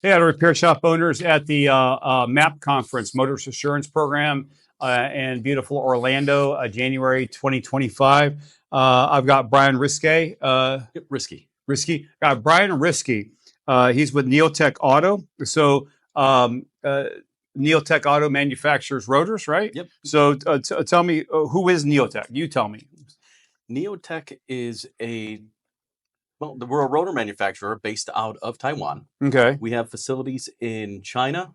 Hey, Auto Repair Shop owners at the MAP conference, Motors Assurance Program, in beautiful Orlando, January 2025. I've got Bryan Riske. Yep, Risky. Got Bryan Riske. He's with Neotek Auto. So Neotek Auto manufactures rotors, right? Yep. So tell me, who is Neotek? You tell me. Neotek is we're a rotor manufacturer based out of Taiwan. Okay. We have facilities in China,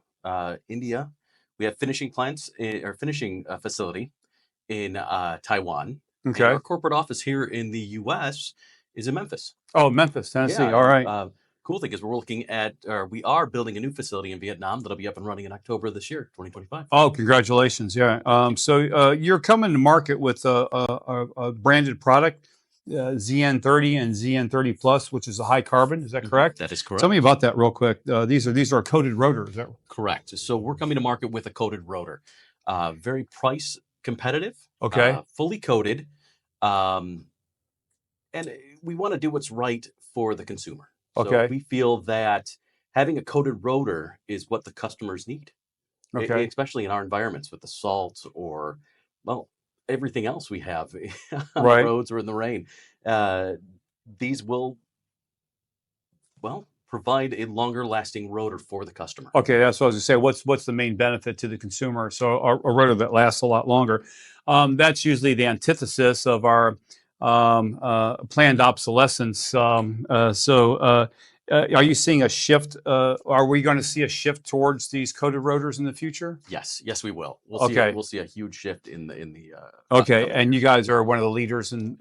India. We have finishing plants or finishing facility in Taiwan. And Okay. our corporate office here in the U.S. is in Memphis. Oh, Memphis, Tennessee. Yeah. All right. Cool thing is we are building a new facility in Vietnam that'll be up and running in October this year, 2025. Oh, congratulations! Yeah. So you're coming to market with a branded product, ZN30 and ZN30 Plus, which is a high carbon. Is that correct? That is correct. Tell me about that real quick. These are coated rotors. Is that correct? So we're coming to market with a coated rotor, very price competitive. Okay. Fully coated, and we want to do what's right for the consumer. Okay. So we feel that having a coated rotor is what the customers need. Okay. Especially in our environments with the salt or, well, everything else we have on Right. the roads or in the rain. These will, well, provide a longer lasting rotor for the customer. Okay, that's what I was going to say. What's the main benefit to the consumer? So a rotor that lasts a lot longer. That's usually the antithesis of our planned obsolescence. Are you seeing a shift? Are we going to see a shift towards these coated rotors in the future? Yes, we will. We'll see a huge shift in the. Okay, and you guys are one of the leaders in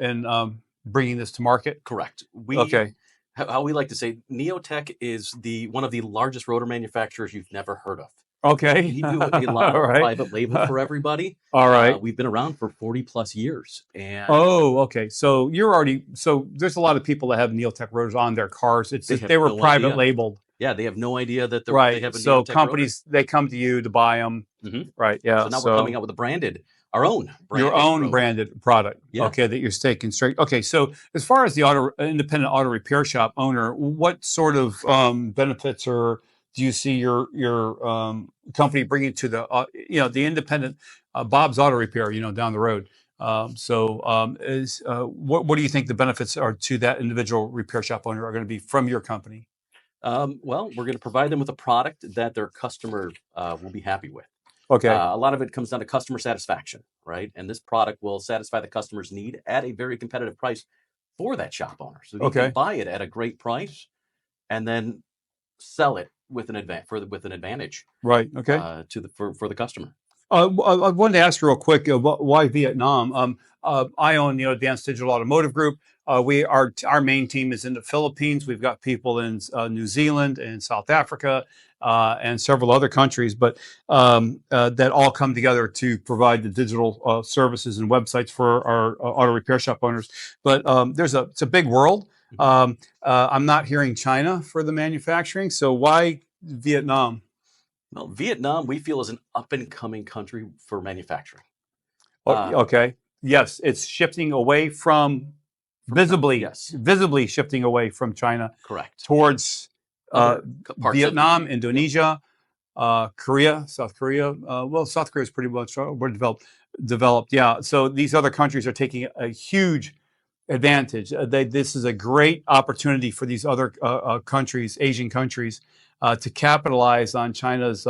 bringing this to market. Correct. Okay. How we like to say, Neotek is one of the largest rotor manufacturers you've never heard of. Okay. We do a lot of private label for everybody. All right. We've been around for 40 plus years. And okay. So there's a lot of people that have Neotek rotors on their cars. They were private labeled. Yeah, they have no idea that they have a So Neotek companies rotor. They come to you to buy them. Mm-hmm. Right. Yeah. So now we're coming out with our own branded product. Yeah. Okay, that you're taking straight. Okay, so as far as the independent auto repair shop owner, what sort of benefits or do you see your company bringing to the the independent Bob's Auto Repair down the road? What do you think the benefits are to that individual repair shop owner are going to be from your company? Well, we're going to provide them with a product that their customer will be happy with. Okay. A lot of it comes down to customer satisfaction, right? And this product will satisfy the customer's need at a very competitive price for that shop owner. So you can buy it at a great price and then sell it with an advantage. Right. Okay. For the customer. I wanted to ask you real quick, why Vietnam? I own the Advanced Digital Automotive Group. Our main team is in the Philippines. We've got people in New Zealand and South Africa and several other countries, but that all come together to provide the digital services and websites for our auto repair shop owners. But it's a big world. I'm not hearing China for the manufacturing, so why Vietnam? Well, Vietnam, we feel, is an up-and-coming country for manufacturing. Okay. Yes, it's shifting away from visibly shifting away from China. Correct. Towards Vietnam, Indonesia, Korea, South Korea. Well, South Korea is pretty much developed. Yeah. So these other countries are taking a huge advantage. This is a great opportunity for these other countries, Asian countries, to capitalize on China's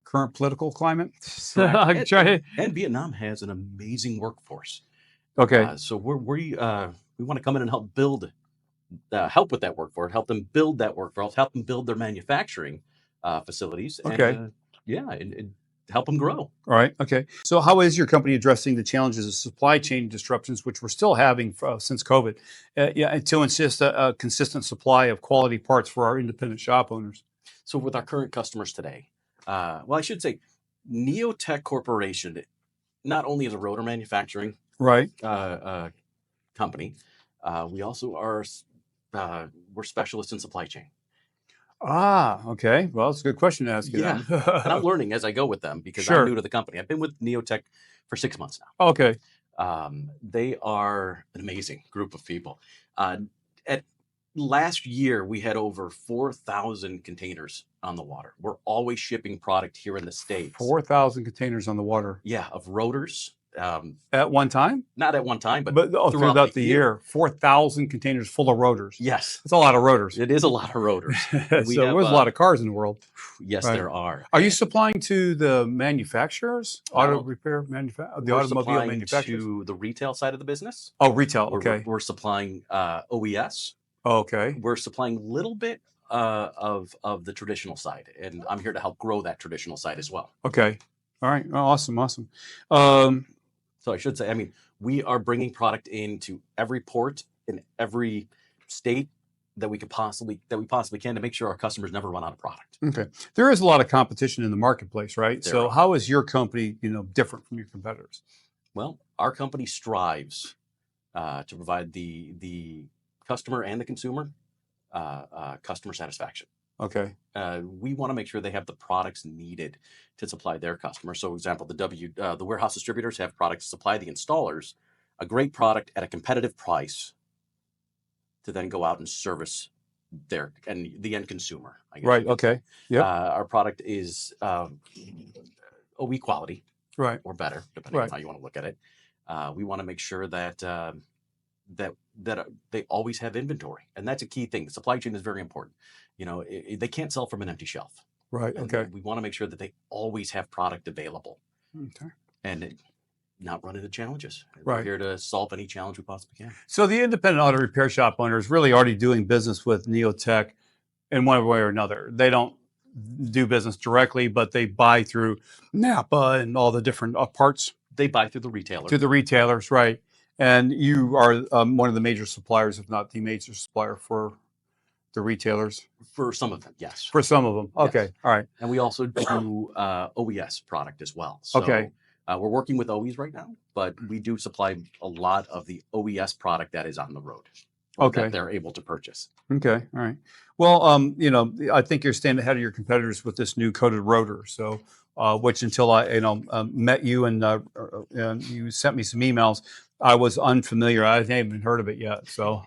current political climate. And Vietnam has an amazing workforce. Okay. So we want to come in and help with that workforce, help them build that workforce, help them build their manufacturing facilities. Okay. And help them grow. All right. Okay. So how is your company addressing the challenges of supply chain disruptions, which we're still having since COVID, to insist a consistent supply of quality parts for our independent shop owners? So with our current customers today, I should say Neotek Corporation not only is a rotor manufacturing company, we also are we're specialists in supply chain. Okay. Well, it's a good question to ask you. Yeah, and I'm learning as I go with them because I'm new to the company. I've been with Neotek for 6 months now. Okay. They are an amazing group of people. Last year, we had over 4,000 containers on the water. We're always shipping product here in the States. 4,000 containers on the water. Yeah, of Rotors. At one time? Not at one time, but throughout the year. 4,000 containers full of Rotors. Yes. That's a lot of Rotors. It is a lot of Rotors. So there's a lot of cars in the world. Yes, there are. Are you supplying to the manufacturers? Auto repair manufacturers? The automobile manufacturers? To the retail side of the business. Oh, retail. Okay. We're supplying OES. Oh, okay. We're supplying a little bit of the traditional side, and I'm here to help grow that traditional side as well. Okay. All right. Oh, awesome. Awesome. So I should say, I mean, we are bringing product into every port in every state that we possibly can to make sure our customers never run out of product. Okay. There is a lot of competition in the marketplace, right? So how is your company, different from your competitors? Well, our company strives to provide the customer and the consumer customer satisfaction. Okay. We want to make sure they have the products needed to supply their customers. So, for example, the warehouse distributors have products to supply the installers a great product at a competitive price to then go out and service the end consumer. I guess. Right. Okay. Yeah. Our product is OE quality, right, or better, depending on how you want to look at it. We want to make sure that they always have inventory, and that's a key thing. The supply chain is very important. They can't sell from an empty shelf. Right. And okay. We want to make sure that they always have product available. Okay. And not run into challenges. Right. We're here to solve any challenge we possibly can. So the independent auto repair shop owner is really already doing business with Neotek in one way or another. They don't do business directly, but they buy through Napa and all the different parts. They buy through the retailer. To the retailers, right. And you are one of the major suppliers, if not the major supplier for the retailers? For some of them, yes. For some of them. Okay. Yes. All right. And we also do OES product as well. So, okay. We're working with OEs right now, but we do supply a lot of the OES product that is on the road. Okay. That they're able to purchase. Okay. All right. Well, I think you're staying ahead of your competitors with this new coated rotor. So, which until I, met you and you sent me some emails, I was unfamiliar. I hadn't even heard of it yet. So,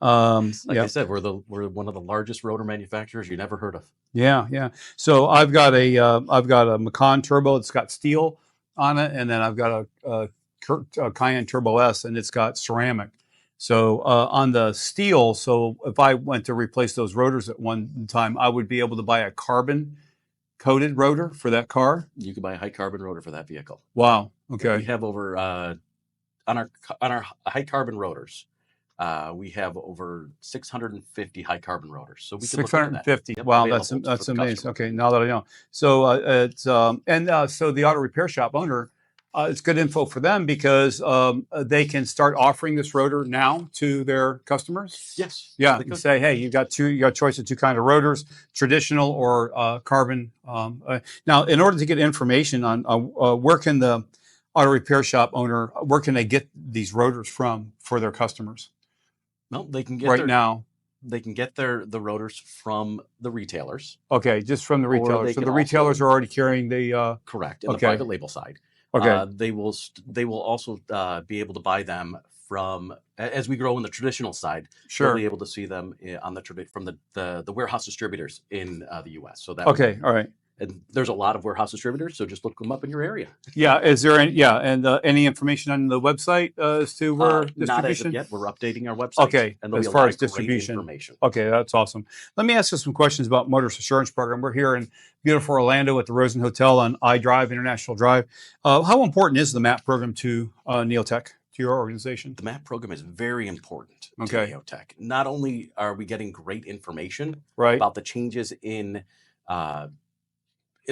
I said, we're one of the largest rotor manufacturers you never heard of. Yeah, yeah. So I've got a Macan turbo. It's got steel on it, and then I've got a Cayenne Turbo S, and it's got ceramic. So on the steel, so if I went to replace those rotors at one time, I would be able to buy a carbon coated rotor for that car. You could buy a high carbon rotor for that vehicle. Wow. Okay. We have over on our high carbon rotors. We have over 650 high carbon rotors. So we can 650. Yep, wow, that's amazing. Okay, now that I know. So it's so the auto repair shop owner, it's good info for them because they can start offering this rotor now to their customers. Yes. Yeah. And say, hey, you got a choice of two kind of rotors, traditional or carbon. Now, in order to get information on where can the auto repair shop owner, where can they get these rotors from for their customers? No, they can get now. They can get the rotors from the retailers. Okay, just from the retailers. So the retailers are already carrying the correct in the private label side. Okay, they will also be able to buy them from, as we grow in the traditional side. Sure, they'll be able to see them on from the warehouse distributors in the U.S. So that okay, all right. And there's a lot of warehouse distributors, so just look them up in your area. Yeah, is there any? Yeah, and any information on the website as to where distribution? Not as of yet. We're updating our website. Okay, as far as distribution information. Okay, that's awesome. Let me ask you some questions about Motorist Assurance Program. We're here in beautiful Orlando at the Rosen Hotel on I-Drive, International Drive. How important is the MAP program to Neotek, to your organization? The MAP program is very important to Okay. Neotek. Not only are we getting great information right. about the changes in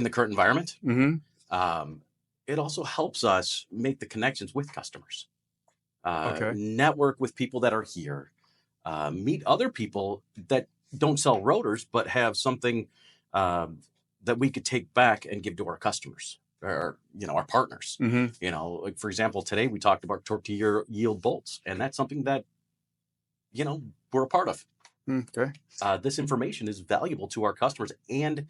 the current environment, mm-hmm. It also helps us make the connections with customers, okay. network with people that are here, meet other people that don't sell rotors, but have something that we could take back and give to our customers or, our partners. Mm-hmm. Like for example, today we talked about torque yield bolts, and that's something that, we're a part of. Okay. This information is valuable to our customers and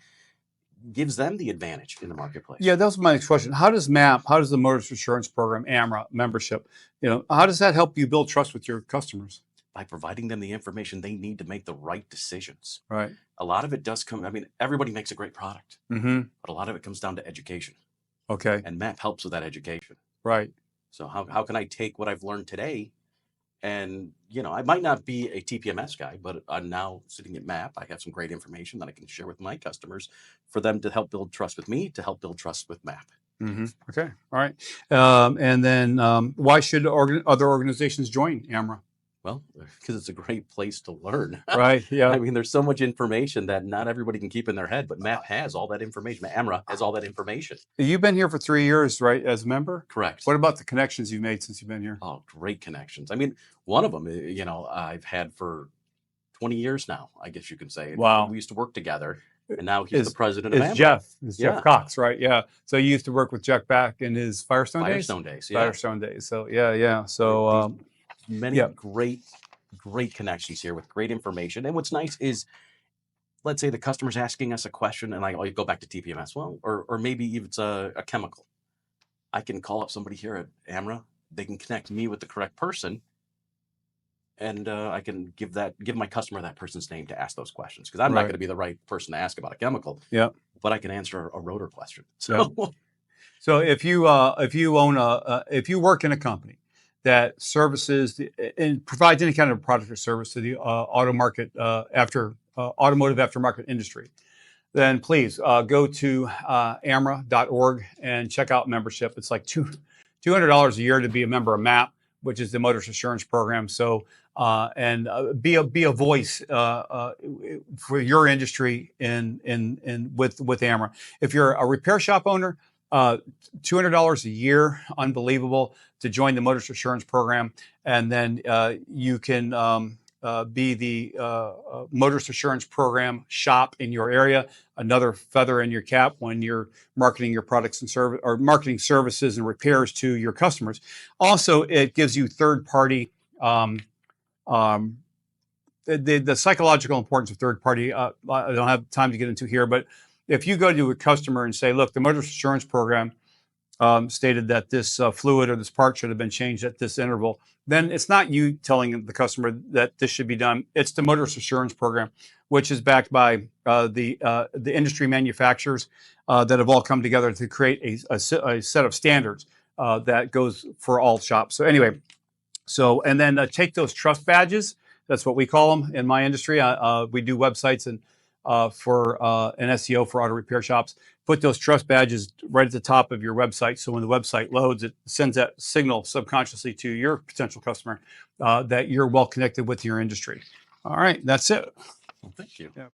gives them the advantage in the marketplace. Yeah, that was my next question. How does the Motorist Assurance Program, AMRA membership, how does that help you build trust with your customers? by providing them the information they need to make the right decisions. Right. A lot of it does come, I mean, everybody makes a great product, but a lot of it comes down to education. Okay. And MAP helps with that education. Right. So how can I take what I've learned today and, you know, I might not be a TPMS guy, but I'm now sitting at MAP. I have some great information that I can share with my customers for them to help build trust with me, to help build trust with MAP. Okay. All right. And then why should other organizations join AMRA? Well, because it's a great place to learn. Right. Yeah. I mean, there's so much information that not everybody can keep in their head, but MAP has all that information. AMRA has all that information. You've been here for 3 years, right, as a member? Correct. What about the connections you've made since you've been here? Oh, great connections. I mean, one of them, you know, I've had for 20 years now, I guess you could say. Wow. We used to work together, and now he's the president of AMRA. Jeff Cox, right? Yeah. So you used to work with Jeff back in his Firestone days? Firestone days, yeah. Firestone days. So, yeah. So, many great connections here with great information. And what's nice is, let's say the customer's asking us a question, and I go back to TPMS, well, or maybe even it's a chemical. I can call up somebody here at AMRA. They can connect me with the correct person, and I can give my customer that person's name to ask those questions, because I'm not going to be the right person to ask about a chemical. Yeah. But I can answer a rotor question. So, so if you work in a company that services and provides any kind of product or service to the automotive aftermarket industry, then please go to amra.org and check out membership. It's like $200 a year to be a member of MAP, which is the Motorist Assurance Program. So be a voice for your industry with AMRA. If you're a repair shop owner, $200 a year, unbelievable, to join the Motorist Assurance Program, and then you can be the Motorist Assurance Program shop in your area. Another feather in your cap when you're marketing your products and service, or marketing services and repairs to your customers. Also, it gives you third-party. The psychological importance of third-party, I don't have time to get into here, but if you go to a customer and say, look, the Motorist Assurance Program stated that this fluid or this part should have been changed at this interval, then it's not you telling the customer that this should be done. It's the Motorist Assurance Program, which is backed by the industry manufacturers that have all come together to create a set of standards that goes for all shops. So anyway, and then take those trust badges. That's what we call them in my industry. We do websites and for an SEO for auto repair shops. Put those trust badges right at the top of your website. So when the website loads, it sends that signal subconsciously to your potential customer that you're well connected with your industry. All right, that's it. Well, thank you. Yeah.